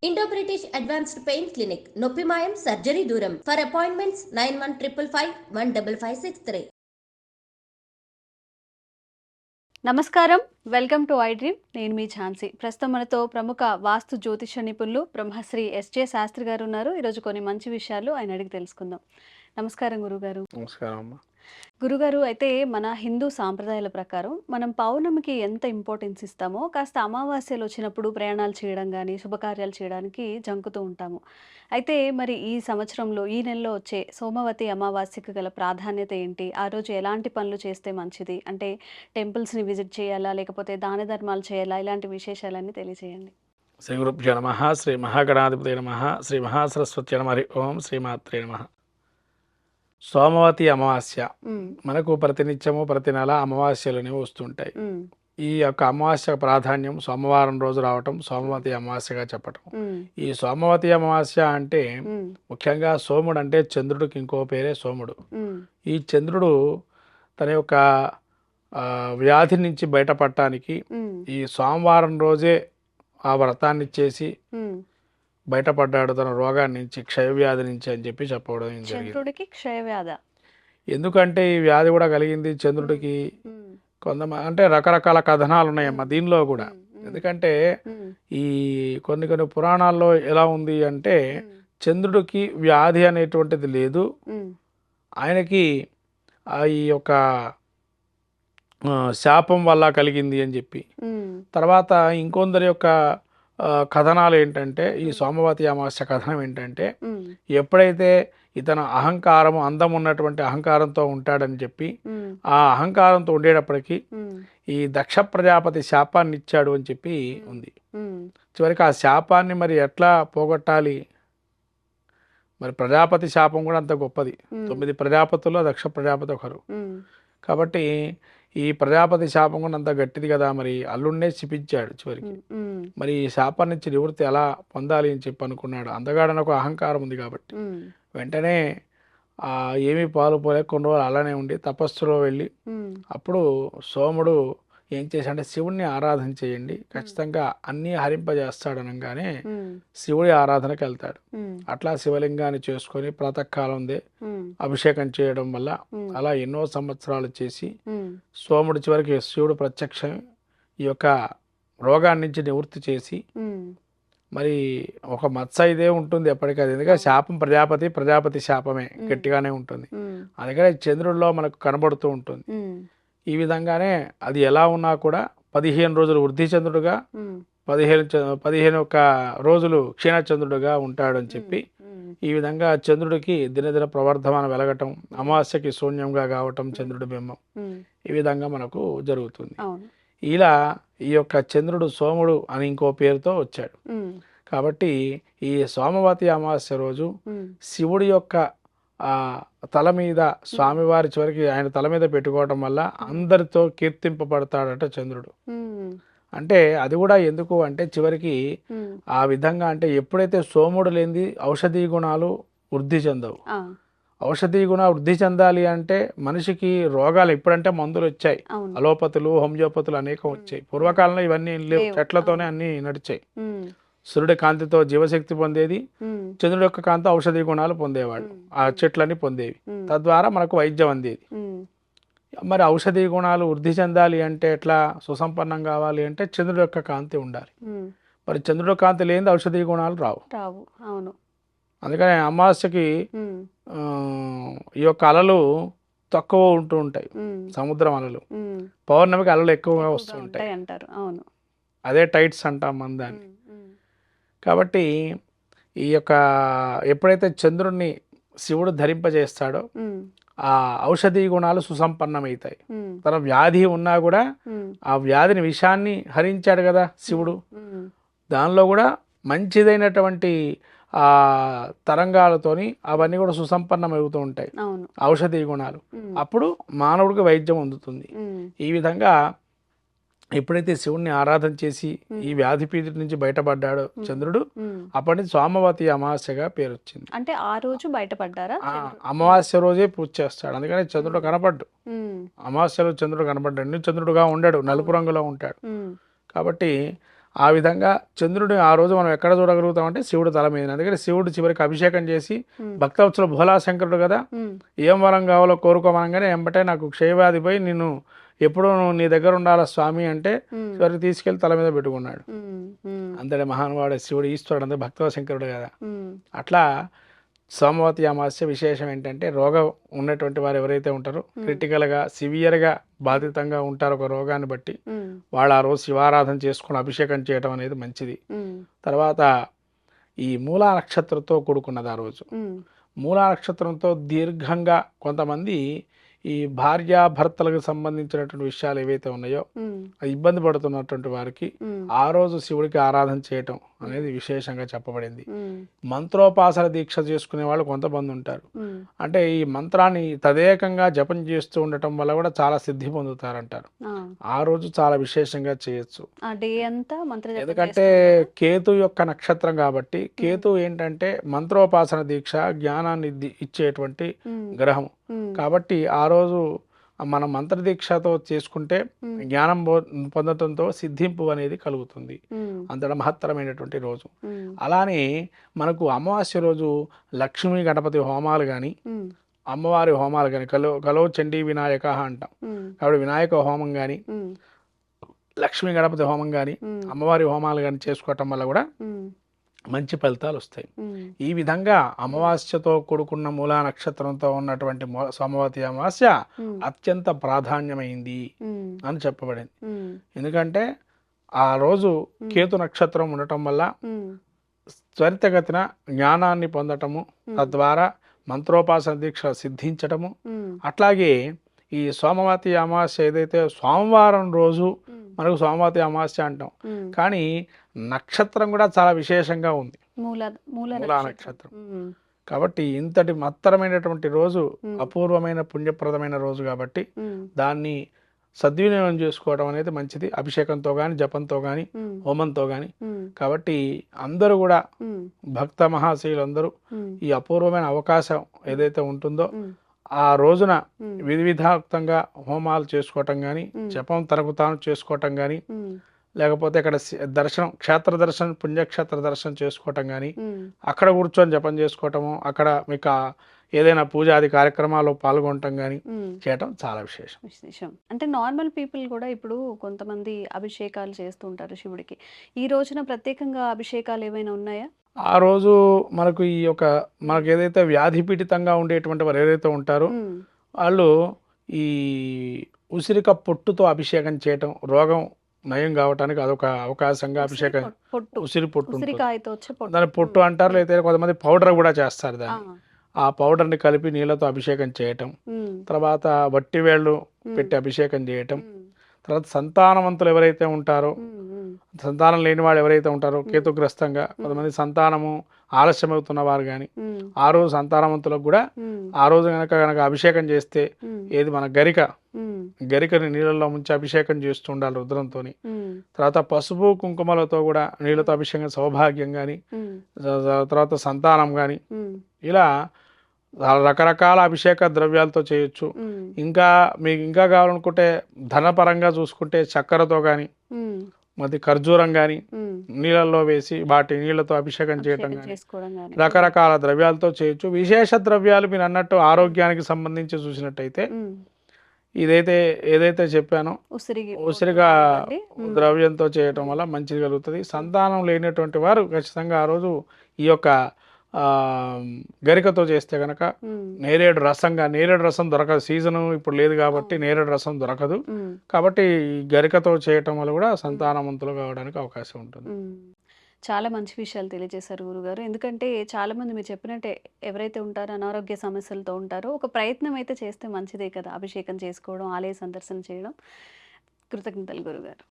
Indo British advanced pain clinic, నొప్పి మాయం, surgery దూరం. For appointments 9155515563. నమస్కారం, వెల్కమ్ టు ఐ డ్రీమ్. నేను మీ ఝాన్సీ. ప్రస్తుతం మనతో ప్రముఖ వాస్తు జ్యోతిష నిపుణులు బ్రహ్మశ్రీ ఎస్జే శాస్త్రి గారు ఉన్నారు. ఈరోజు కొన్ని మంచి విషయాలు ఆయన అడిగి తెలుసుకుందాం. నమస్కారం గురుగారు. నమస్కారం అమ్మ. గురుగారు, అయితే మన హిందూ సాంప్రదాయాల ప్రకారం మనం పౌర్ణమికి ఎంత ఇంపార్టెన్స్ ఇస్తామో కాస్త అమావాస్యలు వచ్చినప్పుడు ప్రయాణాలు చేయడం కానీ శుభకార్యాలు చేయడానికి జంకుతూ ఉంటాము. అయితే మరి ఈ సంవత్సరంలో ఈ నెలలో వచ్చే సోమవతి అమావాస్యకు గల ప్రాధాన్యత ఏంటి? ఆ రోజు ఎలాంటి పనులు చేస్తే మంచిది? అంటే టెంపుల్స్ని విజిట్ చేయాలా, లేకపోతే దాన ధర్మాలు చేయాలా? ఇలాంటి విశేషాలన్నీ తెలియజేయండి. శ్రీ గురుభ్యో నమః. శ్రీ మహాగణాధిపతి నమః. శ్రీ మహాసరస్వతి నమ. హరి ఓం. శ్రీమాత్రే నమః. సోమవతి అమావాస్య మనకు ప్రతినిత్యము ప్రతి నెల అమావాస్యలు అనేవి వస్తుంటాయి. ఈ యొక్క అమావాస్య ప్రాధాన్యం సోమవారం రోజు రావటం సోమవతి అమావాస్యగా చెప్పటం. ఈ సోమవతి అమావాస్య అంటే ముఖ్యంగా సోముడు అంటే చంద్రుడికి ఇంకో పేరే సోముడు. ఈ చంద్రుడు తన యొక్క వ్యాధి నుంచి బయటపడటానికి ఈ సోమవారం రోజే ఆ వ్రతాన్ని చేసి బయటపడ్డాడు తన రోగాన్ని నుంచి, క్షయవ్యాధి నుంచి అని చెప్పి చెప్పడం చంద్రుడికి క్షయవ్యాధి. ఎందుకంటే ఈ వ్యాధి కూడా కలిగింది చంద్రుడికి. కొంతమంది అంటే రకరకాల కథనాలు ఉన్నాయమ్మా దీనిలో కూడా. ఎందుకంటే ఈ కొన్ని పురాణాల్లో ఎలా ఉంది అంటే చంద్రుడికి వ్యాధి అనేటువంటిది లేదు, ఆయనకి ఈ యొక్క శాపం వల్ల కలిగింది అని చెప్పి. తర్వాత ఇంకొందరి యొక్క కథనాలు ఏంటంటే ఈ సోమవతి అమావాస్య కథనం ఏంటంటే ఎప్పుడైతే ఇతను అహంకారము అందం ఉన్నటువంటి అహంకారంతో ఉంటాడని చెప్పి ఆ అహంకారంతో ఉండేటప్పటికీ ఈ దక్ష ప్రజాపతి శాపాన్ని ఇచ్చాడు అని చెప్పి ఉంది. చివరికి ఆ శాపాన్ని మరి ఎట్లా పోగొట్టాలి? మరి ప్రజాపతి శాపం కూడా అంత గొప్పది. 9 ప్రజాపతుల్లో దక్ష ప్రజాపతి ఒకరు. కాబట్టి ఈ ప్రజాపతి శాపం కూడా అంత గట్టిది కదా, మరి అల్లుడినే శిపించాడు చివరికి. మరి ఈ శాపం నుంచి నివృత్తి ఎలా పొందాలి అని చెప్పి అనుకున్నాడు. అందగాడని ఒక అహంకారం ఉంది కాబట్టి వెంటనే ఏమీ పాలు పోలే కొన్ని రోజులు అలానే ఉండి తపస్సులో వెళ్ళి అప్పుడు సోముడు ఏం చేశాడంటే శివుణ్ణి ఆరాధన చేయండి, ఖచ్చితంగా అన్నీ హరింపజేస్తాడు అనగానే శివుడి ఆరాధనకి వెళ్తాడు. అట్లా శివలింగాన్ని చేసుకొని ప్రాతకాలందే అభిషేకం చేయడం వల్ల అలా ఎన్నో సంవత్సరాలు చేసి సోముడు చివరికి శివుడు ప్రత్యక్షం ఈ యొక్క రోగాన్ని నుంచి నివృత్తి చేసి మరి ఒక మత్స ఇదే ఉంటుంది ఎప్పటికది. ఎందుకంటే శాపం ప్రజాపతి శాపమే గట్టిగానే ఉంటుంది. అందుకనే చంద్రుడిలో మనకు కనబడుతూ ఉంటుంది. ఈ విధంగానే అది ఎలా ఉన్నా కూడా 15 రోజులు వృద్ధి చంద్రుడుగా 15 రోజులు క్షీణచంద్రుడుగా ఉంటాడు అని చెప్పి ఈ విధంగా చంద్రుడికి దినదిన ప్రవర్ధమాన వెలగటం, అమావాస్యకి శూన్యంగా కావటం చంద్రుడి బింబం, ఈ విధంగా మనకు జరుగుతుంది. ఇలా ఈ యొక్క చంద్రుడు సోముడు అని ఇంకో పేరుతో వచ్చాడు. కాబట్టి ఈ సోమవతి అమావాస్య రోజు శివుడి యొక్క తల మీద స్వామివారి చివరికి ఆయన తల మీద పెట్టుకోవటం వల్ల అందరితో కీర్తింపబడతాడట చంద్రుడు. అంటే అది కూడా ఎందుకు అంటే చివరికి ఆ విధంగా అంటే ఎప్పుడైతే సోముడు లేనిది ఔషధీ గుణాలు వృద్ధి చెందవు. ఔషధీ గుణ వృద్ధి చెందాలి అంటే మనిషికి రోగాలు ఇప్పుడంటే మందులు వచ్చాయి, అలోపతులు హోమియోపతులు అనేకం వచ్చాయి. పూర్వకాలంలో ఇవన్నీ లేవు, చెట్లతోనే అన్ని నడిచాయి. సూర్యుడి కాంతితో జీవశక్తి పొందేది, చంద్రుడి యొక్క కాంతి ఔషధీ గుణాలు పొందేవాడు, ఆ చెట్లని పొందేవి, తద్వారా మనకు వైద్యం అందేది. మరి ఔషధీ గుణాలు వృద్ధి చెందాలి అంటే ఎట్లా సుసంపన్నం కావాలి అంటే చంద్రుడి యొక్క కాంతి ఉండాలి. మరి చంద్రుడి కాంతి లేని ఔషధీ గుణాలు రావు. అవును. అందుకని అమావాస్యకి ఈ యొక్క అలలు తక్కువ ఉంటూ ఉంటాయి, సముద్రం అలలు. పౌర్ణమికి అలలు ఎక్కువగా వస్తూ ఉంటాయి అంటారు. అవును, అదే టైట్స్ అంటాం మన దాన్ని. కాబట్టి ఈ యొక్క ఎప్పుడైతే చంద్రుడిని శివుడు ధరింపజేస్తాడో ఆ ఔషధీ గుణాలు సుసంపన్నమవుతాయి. తన వ్యాధి ఉన్నా కూడా ఆ వ్యాధిని విషాన్ని హరించాడు కదా శివుడు, దానిలో కూడా మంచిదైనటువంటి ఆ తరంగాలతోని అవన్నీ కూడా సుసంపన్నమవుతూ ఉంటాయి ఔషధీ గుణాలు. అప్పుడు మానవుడికి వైద్యం అందుతుంది. ఈ విధంగా ఎప్పుడైతే శివుణ్ణి ఆరాధన చేసి ఈ వ్యాధి పీడి నుంచి బయటపడ్డాడో చంద్రుడు, అప్పటి నుంచి సోమవతి అమావాస్యగా పేరు వచ్చింది. అంటే ఆ రోజు బయటపడ్డారా? అమావాస్య రోజే పూజ చేస్తాడు. అందుకని చంద్రుడు కనపడ్డు, అమావాస్యలో చంద్రుడు కనపడ్డాడు. చంద్రుడుగా ఉండడు, నలుపు రంగులో ఉంటాడు. కాబట్టి ఆ విధంగా చంద్రుడిని ఆ రోజు మనం ఎక్కడ చూడగలుగుతామంటే శివుడు తల మీద. అందుకని శివుడు చివరికి అభిషేకం చేసి భక్తవత్సల భోలాశంకరుడు కదా, ఏం వరం కావాలో కోరుకోమనగానే ఎంబటే నాకు క్షయవ్యాధి పోయి నిన్ను ఎప్పుడూ నువ్వు నీ దగ్గర ఉండాలా స్వామి అంటే చివరికి తీసుకెళ్లి తల మీద పెట్టుకున్నాడు. అంతటి మహానుభావుడు శివుడు, ఈశ్వరుడు, అంతే భక్తవశంకరుడు కదా. అట్లా సోమవతి అమావాస్య విశేషం ఏంటంటే రోగం ఉన్నటువంటి వారు ఎవరైతే ఉంటారో క్రిటికల్గా సివియర్గా బాధితంగా ఉంటారో ఒక రోగాన్ని బట్టి వాళ్ళు ఆ రోజు శివారాధన చేసుకుని అభిషేకం చేయడం అనేది మంచిది. తర్వాత ఈ మూలా నక్షత్రంతో కూడుకున్నది ఆ రోజు. మూలా నక్షత్రంతో దీర్ఘంగా కొంతమంది ఈ భార్యాభర్తలకు సంబంధించినటువంటి విషయాలు ఏవైతే ఉన్నాయో ఇబ్బంది పడుతున్నటువంటి వారికి ఆ రోజు శివుడికి ఆరాధన చేయటం అనేది విశేషంగా చెప్పబడింది. మంత్రోపాసన దీక్ష చేసుకునే వాళ్ళు కొంతమంది ఉంటారు. అంటే ఈ మంత్రాన్ని తదేకంగా జపం చేస్తూ ఉండటం వల్ల కూడా చాలా సిద్ధి పొందుతారంటారు. ఆ రోజు చాలా విశేషంగా చేయొచ్చు. ఎందుకంటే కేతు యొక్క నక్షత్రం కాబట్టి, కేతు ఏంటంటే మంత్రోపాసన దీక్ష జ్ఞానాన్ని ఇచ్చేటువంటి గ్రహం కాబట్టి ఆ రోజు మన మంత్రదీక్షతో చేసుకుంటే జ్ఞానం పొందటంతో సిద్ధింపు అనేది కలుగుతుంది. అంతట మహత్తరమైనటువంటి రోజు. అలానే మనకు అమావాస్య రోజు లక్ష్మీ గణపతి హోమాలు కానీ అమ్మవారి హోమాలు కానీ కలో చండీ వినాయక అంటాం కాబట్టి వినాయక హోమం కానీ లక్ష్మీ గణపతి హోమం కానీ అమ్మవారి హోమాలు కానీ చేసుకోవటం వల్ల కూడా మంచి ఫలితాలు వస్తాయి. ఈ విధంగా అమావాస్యతో కూడుకున్న మూలా నక్షత్రంతో ఉన్నటువంటి సోమవతి అమావాస్య అత్యంత ప్రాధాన్యమైంది అని చెప్పబడింది. ఎందుకంటే ఆ రోజు కేతు నక్షత్రం ఉండటం వల్ల త్వరితగతిన జ్ఞానాన్ని పొందటము, తద్వారా మంత్రోపాసన దీక్ష సిద్ధించటము. అట్లాగే ఈ సోమవతి అమావాస్య ఏదైతే సోమవారం రోజు మనకు సోమవతి అమావాస్య అంటాం, కానీ నక్షత్రం కూడా చాలా విశేషంగా ఉంది, మూలా నక్షత్రం. కాబట్టి ఇంతటి మత్తరమైనటువంటి రోజు అపూర్వమైన పుణ్యప్రదమైన రోజు కాబట్టి దాన్ని సద్వినియోగం చేసుకోవడం అనేది మంచిది. అభిషేకంతో కానీ జపంతో కానీ హోమంతో కానీ. కాబట్టి అందరూ కూడా భక్త మహాశయులందరూ ఈ అపూర్వమైన అవకాశం ఏదైతే ఉంటుందో ఆ రోజున విధివిధాక్తంగా హోమాలు చేసుకోవటం కానీ జపం తనకు తాను చేసుకోవటం కానీ లేకపోతే ఇక్కడ దర్శనం క్షేత్ర దర్శనం పుణ్యక్షేత్ర దర్శనం చేసుకోవటం కానీ అక్కడ కూర్చొని జపం చేసుకోవటము, అక్కడ మీకు ఏదైనా పూజాది కార్యక్రమాల్లో పాల్గొనటం కానీ చేయటం చాలా విశేషం. అంటే నార్మల్ పీపుల్ కూడా ఇప్పుడు కొంతమంది అభిషేకాలు చేస్తుంటారు శివుడికి. ఈ రోజున ప్రత్యేకంగా అభిషేకాలు ఏమైనా ఉన్నాయా? ఆ రోజు మనకు ఈ యొక్క మనకు ఏదైతే వ్యాధి పీడితంగా ఉండేటువంటి వారు ఏదైతే ఉంటారో వాళ్ళు ఈ ఉసిరిక పొట్టుతో అభిషేకం చేయటం రోగం నయం కావటానికి అదొక అవకాశంగా అభిషేకం. ఉసిరి పొట్టు దాని పొట్టు అంటారు, లేదా కొంతమంది పౌడర్ కూడా చేస్తారు దాన్ని. ఆ పౌడర్ని కలిపి నీళ్ళతో అభిషేకం చేయటం, తర్వాత వట్టి వేళ్ళు పెట్టి అభిషేకం చేయటం, తర్వాత సంతానవంతులు ఎవరైతే ఉంటారో సంతానం లేని వాళ్ళు ఎవరైతే ఉంటారో కేతుగ్రస్తంగా కొంతమంది సంతానము ఆలస్యమవుతున్న వారు కానీ ఆ రోజు సంతానవంతులకు కూడా ఆ రోజు గనక అభిషేకం చేస్తే ఏది మన గరికని నీళ్ళల్లో ముంచి అభిషేకం చేస్తూ ఉండాలి రుద్రంతో. తర్వాత పసుపు కుంకుమలతో కూడా నీళ్ళతో అభిషేకం సౌభాగ్యం కానీ తర్వాత సంతానం కానీ ఇలా రకరకాల అభిషేక ద్రవ్యాలతో చేయొచ్చు. ఇంకా మీకు ఇంకా కావాలనుకుంటే ధనపరంగా చూసుకుంటే చక్కెరతో కానీ మరి ఖర్జూరం కానీ నీళ్ళల్లో వేసి వాటి నీళ్లతో అభిషేకం చేయటం కానీ రకరకాల ద్రవ్యాలతో చేయొచ్చు. విశేష ద్రవ్యాలు మీరు అన్నట్టు ఆరోగ్యానికి సంబంధించి చూసినట్టయితే ఏదైతే చెప్పానో ఉసిరిగా ద్రవ్యంతో చేయటం వల్ల మంచిది కలుగుతుంది. సంతానం లేనటువంటి వారు ఖచ్చితంగా ఆ రోజు ఈ యొక్క గరికతో చేస్తే కనుక నేరేడు రసం దొరకదు. సీజను ఇప్పుడు లేదు కాబట్టి నేరేడు రసం దొరకదు. కాబట్టి గరికతో చేయటం వల్ల కూడా సంతానవంతులు కావడానికి అవకాశం ఉంటుంది. చాలా మంచి విషయాలు తెలియజేశారు గురుగారు. ఎందుకంటే చాలా మంది మీరు చెప్పినట్టే ఎవరైతే ఉంటారో అనారోగ్య సమస్యలతో ఉంటారో ఒక ప్రయత్నం అయితే చేస్తే మంచిదే కదా, అభిషేకం చేసుకోవడం, ఆలయ సందర్శన చేయడం. కృతజ్ఞతలు గురుగారు.